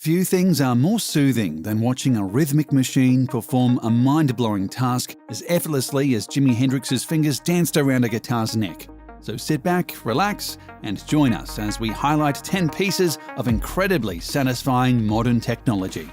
Few things are more soothing than watching a rhythmic machine perform a mind-blowing task as effortlessly as Jimi Hendrix's fingers danced around a guitar's neck. So sit back, relax, and join us as we highlight 10 pieces of incredibly satisfying modern technology.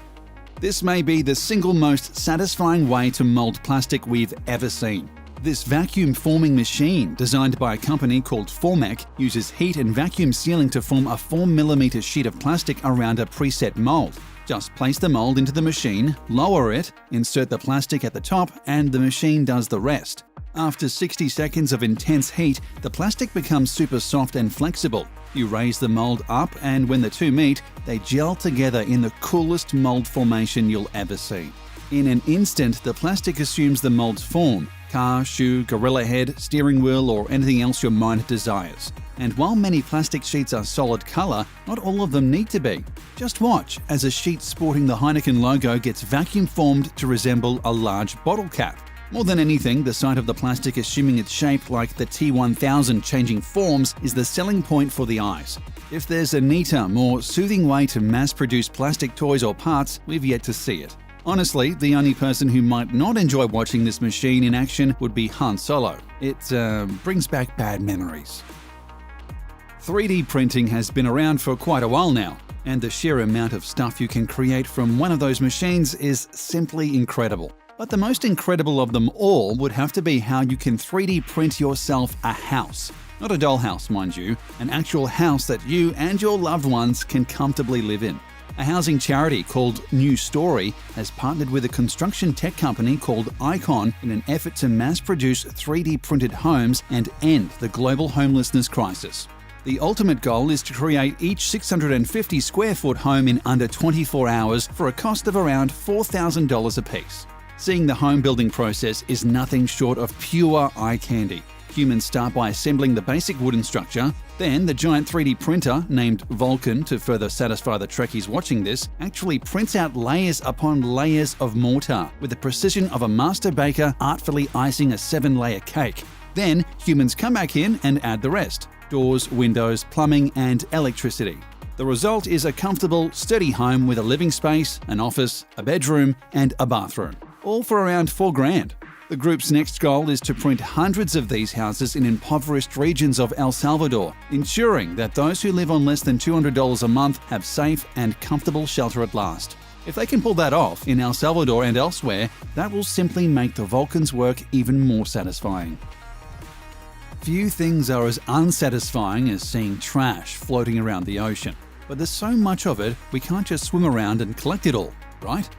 This may be the single most satisfying way to mold plastic we've ever seen. This vacuum forming machine, designed by a company called Formec, uses heat and vacuum sealing to form a 4mm sheet of plastic around a preset mold. Just place the mold into the machine, lower it, insert the plastic at the top, and the machine does the rest. After 60 seconds of intense heat, the plastic becomes super soft and flexible. You raise the mold up, and when the two meet, they gel together in the coolest mold formation you'll ever see. In an instant, the plastic assumes the mold's form: car, shoe, gorilla head, steering wheel, or anything else your mind desires. And while many plastic sheets are solid color, not all of them need to be. Just watch as a sheet sporting the Heineken logo gets vacuum formed to resemble a large bottle cap. More than anything, the sight of the plastic assuming its shape like the T1000 changing forms is the selling point for the eyes. If there's a neater, more soothing way to mass-produce plastic toys or parts, we've yet to see it. Honestly, the only person who might not enjoy watching this machine in action would be Han Solo. It brings back bad memories. 3D printing has been around for quite a while now, and the sheer amount of stuff you can create from one of those machines is simply incredible. But the most incredible of them all would have to be how you can 3D print yourself a house. Not a dollhouse, mind you, an actual house that you and your loved ones can comfortably live in. A housing charity called New Story has partnered with a construction tech company called Icon in an effort to mass-produce 3D printed homes and end the global homelessness crisis. The ultimate goal is to create each 650 square foot home in under 24 hours for a cost of around $4,000 apiece. Seeing the home building process is nothing short of pure eye candy. Humans start by assembling the basic wooden structure. Then the giant 3D printer, named Vulcan to further satisfy the Trekkies watching this, actually prints out layers upon layers of mortar with the precision of a master baker artfully icing a 7-layer cake. Then humans come back in and add the rest: doors, windows, plumbing, and electricity. The result is a comfortable, sturdy home with a living space, an office, a bedroom, and a bathroom, all for around $4,000. The group's next goal is to print hundreds of these houses in impoverished regions of El Salvador, ensuring that those who live on less than $200 a month have safe and comfortable shelter at last. If they can pull that off in El Salvador and elsewhere, that will simply make the Vulcan's work even more satisfying. Few things are as unsatisfying as seeing trash floating around the ocean. But there's so much of it, we can't just swim around and collect it all, right?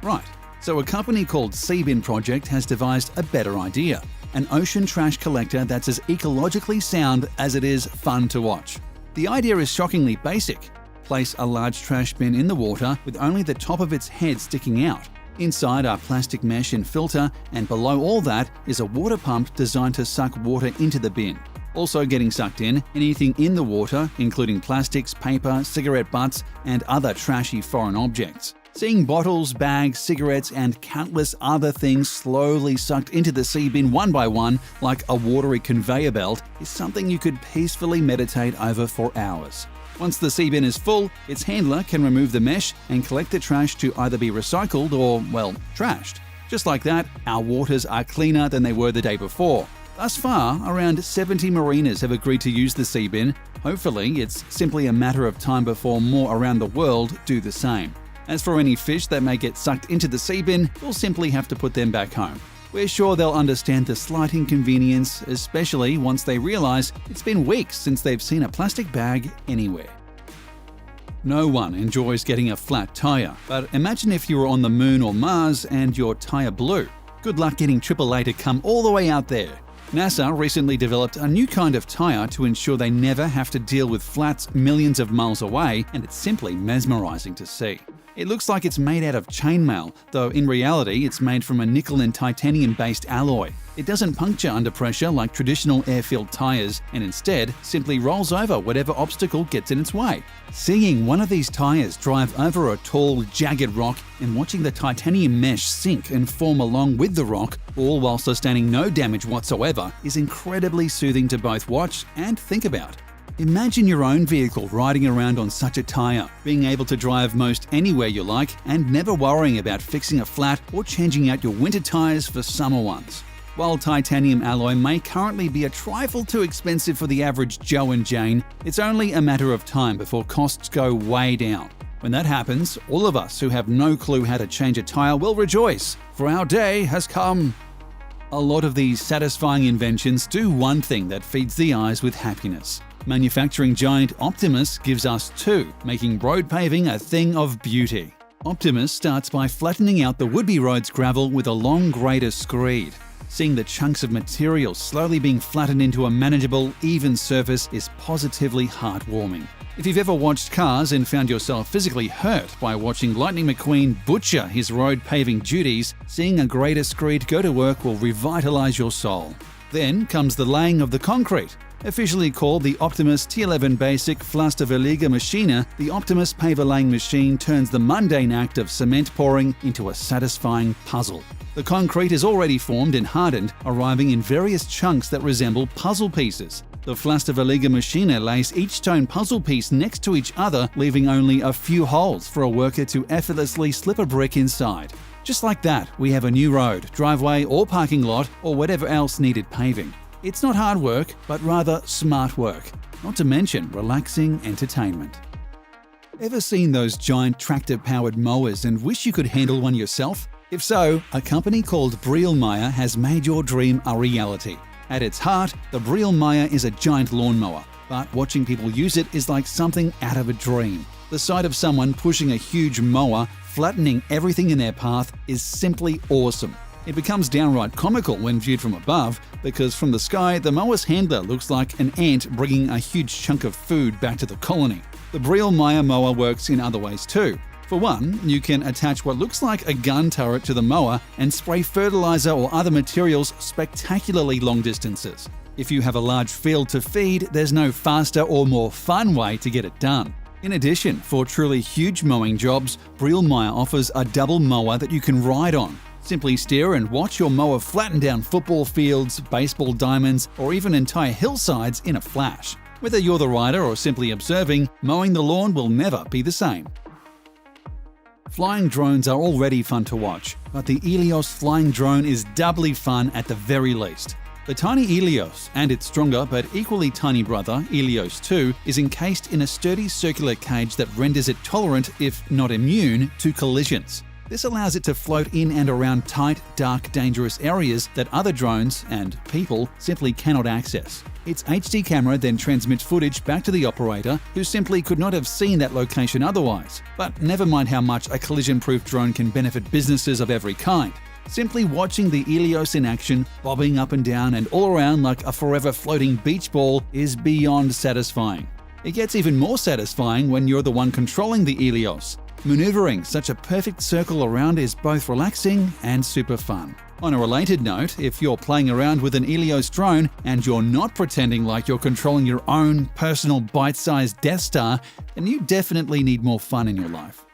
Right. So a company called Seabin Project has devised a better idea: an ocean trash collector that's as ecologically sound as it is fun to watch. The idea is shockingly basic. Place a large trash bin in the water with only the top of its head sticking out. Inside are plastic mesh and filter, and below all that is a water pump designed to suck water into the bin. Also getting sucked in, anything in the water, including plastics, paper, cigarette butts, and other trashy foreign objects. Seeing bottles, bags, cigarettes, and countless other things slowly sucked into the sea bin one by one like a watery conveyor belt is something you could peacefully meditate over for hours. Once the sea bin is full, its handler can remove the mesh and collect the trash to either be recycled or, well, trashed. Just like that, our waters are cleaner than they were the day before. Thus far, around 70 marinas have agreed to use the sea bin. Hopefully, it's simply a matter of time before more around the world do the same. As for any fish that may get sucked into the sea bin, we'll simply have to put them back home. We're sure they'll understand the slight inconvenience, especially once they realize it's been weeks since they've seen a plastic bag anywhere. No one enjoys getting a flat tire, but imagine if you were on the moon or Mars and your tire blew. Good luck getting AAA to come all the way out there. NASA recently developed a new kind of tire to ensure they never have to deal with flats millions of miles away, and it's simply mesmerizing to see. It looks like it's made out of chainmail, though in reality it's made from a nickel and titanium-based alloy. It doesn't puncture under pressure like traditional air-filled tires, and instead simply rolls over whatever obstacle gets in its way. Seeing one of these tires drive over a tall, jagged rock and watching the titanium mesh sink and form along with the rock, all while sustaining no damage whatsoever, is incredibly soothing to both watch and think about. Imagine your own vehicle riding around on such a tire, being able to drive most anywhere you like and never worrying about fixing a flat or changing out your winter tires for summer ones. While titanium alloy may currently be a trifle too expensive for the average Joe and Jane, it's only a matter of time before costs go way down. When that happens, all of us who have no clue how to change a tire will rejoice, for our day has come. A lot of these satisfying inventions do one thing that feeds the eyes with happiness. Manufacturing giant Optimus gives us two, making road paving a thing of beauty. Optimus starts by flattening out the would-be road's gravel with a long grader screed. Seeing the chunks of material slowly being flattened into a manageable, even surface is positively heartwarming. If you've ever watched Cars and found yourself physically hurt by watching Lightning McQueen butcher his road paving duties, seeing a grader screed go to work will revitalize your soul. Then comes the laying of the concrete. Officially called the Optimus T11 Basic Pflasterverleger Maschine, the Optimus paver laying machine turns the mundane act of cement pouring into a satisfying puzzle. The concrete is already formed and hardened, arriving in various chunks that resemble puzzle pieces. The Pflasterverleger Maschine lays each stone puzzle piece next to each other, leaving only a few holes for a worker to effortlessly slip a brick inside. Just like that, we have a new road, driveway or parking lot or whatever else needed paving. It's not hard work, but rather smart work, not to mention relaxing entertainment. Ever seen those giant tractor-powered mowers and wish you could handle one yourself? If so, a company called Brielmeier has made your dream a reality. At its heart, the Brielmeier is a giant lawnmower, but watching people use it is like something out of a dream. The sight of someone pushing a huge mower, flattening everything in their path, is simply awesome. It becomes downright comical when viewed from above, because from the sky, the mower's handler looks like an ant bringing a huge chunk of food back to the colony. The Brielmeier mower works in other ways too. For one, you can attach what looks like a gun turret to the mower and spray fertilizer or other materials spectacularly long distances. If you have a large field to feed, there's no faster or more fun way to get it done. In addition, for truly huge mowing jobs, Brielmeier offers a double mower that you can ride on. Simply steer and watch your mower flatten down football fields, baseball diamonds, or even entire hillsides in a flash. Whether you're the rider or simply observing, mowing the lawn will never be the same. Flying drones are already fun to watch, but the Elios flying drone is doubly fun at the very least. The tiny Elios and its stronger but equally tiny brother, Elios 2, is encased in a sturdy circular cage that renders it tolerant, if not immune, to collisions. This allows it to float in and around tight, dark, dangerous areas that other drones and people simply cannot access. Its HD camera then transmits footage back to the operator, who simply could not have seen that location otherwise. But never mind how much a collision-proof drone can benefit businesses of every kind. Simply watching the Elios in action, bobbing up and down and all around like a forever floating beach ball, is beyond satisfying. It gets even more satisfying when you're the one controlling the Elios. Maneuvering such a perfect circle around is both relaxing and super fun. On a related note, if you're playing around with an Elios drone and you're not pretending like you're controlling your own personal bite-sized Death Star, then you definitely need more fun in your life.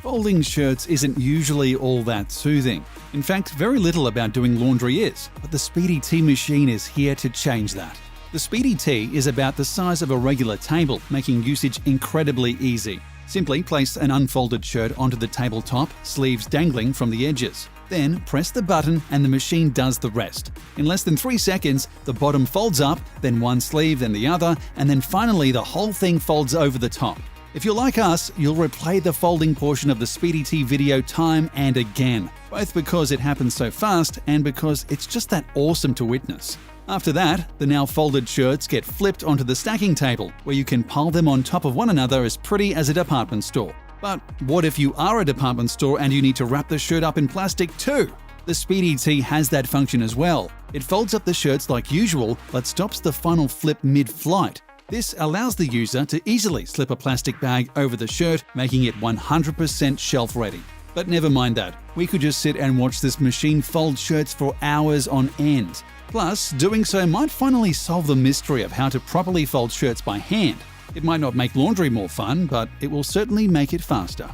Folding shirts isn't usually all that soothing. In fact, very little about doing laundry is, but the Speedy T Machine is here to change that. The Speedy T is about the size of a regular table, making usage incredibly easy. Simply place an unfolded shirt onto the tabletop, sleeves dangling from the edges. Then press the button and the machine does the rest. In less than 3 seconds, the bottom folds up, then one sleeve, then the other, and then finally the whole thing folds over the top. If you're like us, you'll replay the folding portion of the Speedy T video time and again, both because it happens so fast and because it's just that awesome to witness. After that, the now folded shirts get flipped onto the stacking table, where you can pile them on top of one another as pretty as a department store. But what if you are a department store and you need to wrap the shirt up in plastic too? The Speedy T has that function as well. It folds up the shirts like usual, but stops the final flip mid-flight. This allows the user to easily slip a plastic bag over the shirt, making it 100% shelf ready. But never mind that, we could just sit and watch this machine fold shirts for hours on end. Plus, doing so might finally solve the mystery of how to properly fold shirts by hand. It might not make laundry more fun, but it will certainly make it faster.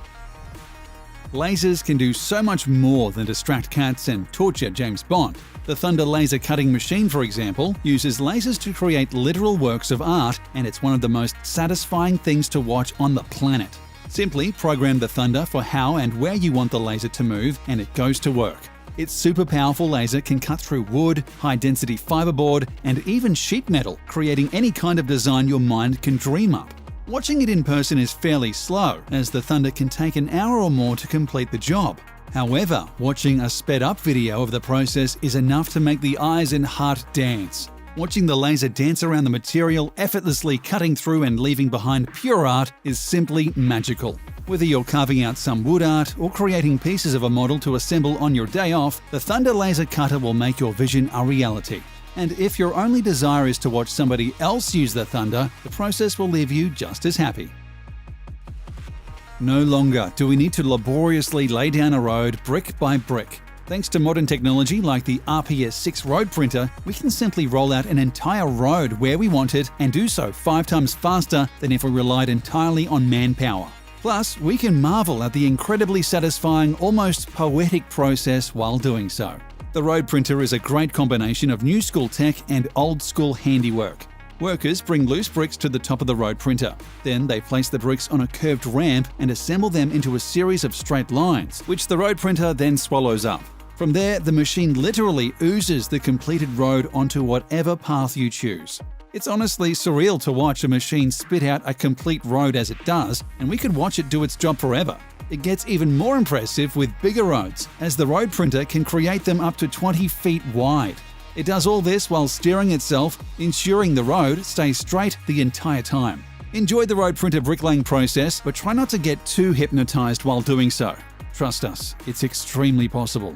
Lasers can do so much more than distract cats and torture James Bond. The Thunder laser cutting machine, for example, uses lasers to create literal works of art, and it's one of the most satisfying things to watch on the planet. Simply program the Thunder for how and where you want the laser to move, and it goes to work. Its super powerful laser can cut through wood, high-density fiberboard, and even sheet metal, creating any kind of design your mind can dream up. Watching it in person is fairly slow, as the Thunder can take an hour or more to complete the job. However, watching a sped-up video of the process is enough to make the eyes and heart dance. Watching the laser dance around the material, effortlessly cutting through and leaving behind pure art, is simply magical. Whether you're carving out some wood art or creating pieces of a model to assemble on your day off, the Thunder laser cutter will make your vision a reality. And if your only desire is to watch somebody else use the Thunder, the process will leave you just as happy. No longer do we need to laboriously lay down a road brick by brick. Thanks to modern technology like the RPS-6 road printer, we can simply roll out an entire road where we want it and do so 5 times faster than if we relied entirely on manpower. Plus, we can marvel at the incredibly satisfying, almost poetic process while doing so. The road printer is a great combination of new school tech and old school handiwork. Workers bring loose bricks to the top of the road printer. Then they place the bricks on a curved ramp and assemble them into a series of straight lines, which the road printer then swallows up. From there, the machine literally oozes the completed road onto whatever path you choose. It's honestly surreal to watch a machine spit out a complete road as it does, and we could watch it do its job forever. It gets even more impressive with bigger roads, as the road printer can create them up to 20 feet wide. It does all this while steering itself, ensuring the road stays straight the entire time. Enjoy the road printer bricklaying process, but try not to get too hypnotized while doing so. Trust us, it's extremely possible.